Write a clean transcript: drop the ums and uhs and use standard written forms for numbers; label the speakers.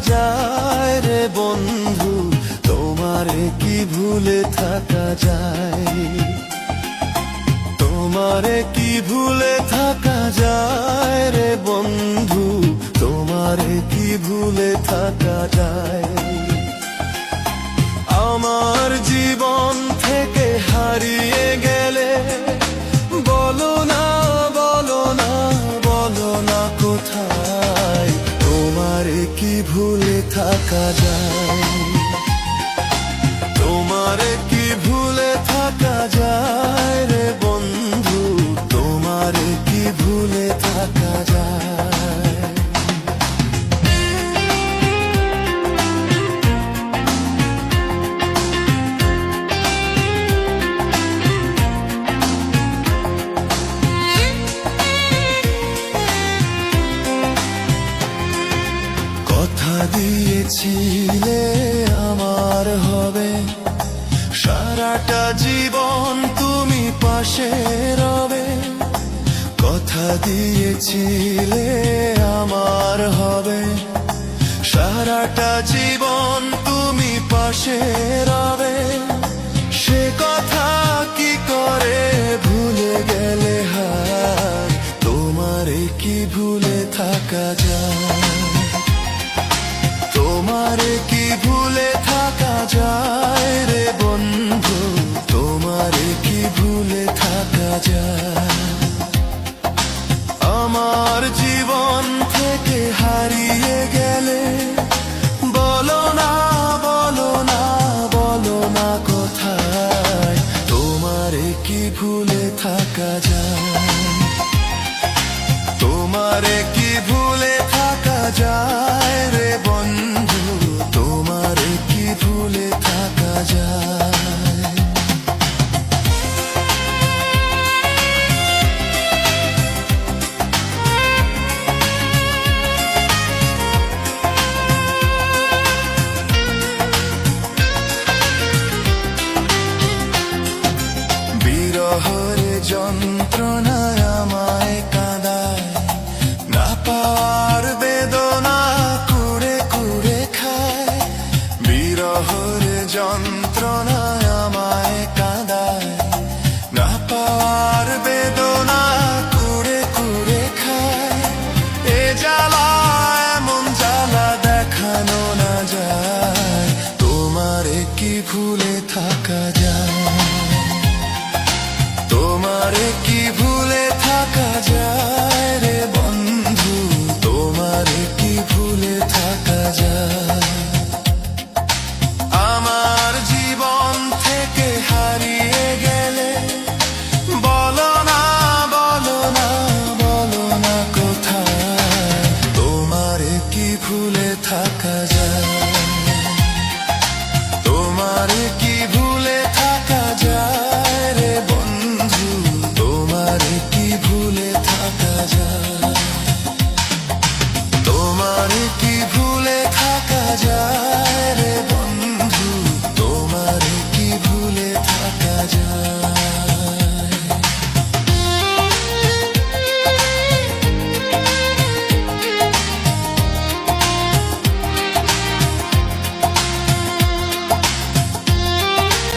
Speaker 1: যায় রে বন্ধু, তোমারে কি ভুলে থাকা যায়, তোমারে কি ভুলে থাকা যায় রে বন্ধু, তোমারে কি ভুলে থাকা যায়। আমার জীবন থেকে হারিয়ে গেলে বলো না, বলো না, বলো না কোথায়, তোমারে কি ভুলে থাকা যায়, তোমারে কি ভুলে থাকা যায় রে বন্ধু, তোমারে কি ভুলে থাকা যায়। কথা দিয়েছিলে আমার হবে, সারাটা জীবন তুমি পাশে রবে। কথা দিয়েছিলে আমার হবে, সারাটা জীবন তুমি পাশে রবে। সে কথা কি করে ভুলে গেলে হার, তোমারে কি ভুলে থাকা যায়, তোমারে কি ভুলে থাকা যায় রে বন্ধু, তোমারে কি ভুলে থাকা যায়। আমার জীবন থেকে হারিয়ে গেলে বলো না, বলো না, বলো না কোথায়, তোমারে কি ভুলে থাকা যায়, তোমারে কি ভুলে থাকা যায় রে বন্ধু, তোমারে কি ভুলে থাকা যায়। বিরহের যন্ত্রণায় আমায় কাঁদায়, না পাওয়ার বেদনা কুড়ে কুড়ে খায়। বিরহের যন্ত্রণায় আমায় কাঁদায়, না পাওয়ার বেদনা কুড়ে কুড়ে খায়। এ জ্বালা এমন জ্বালা দেখানো না যায়, তোমারে কি ভুলে থাকা যায়, তোমারে কি ভুলে থাকা যায়।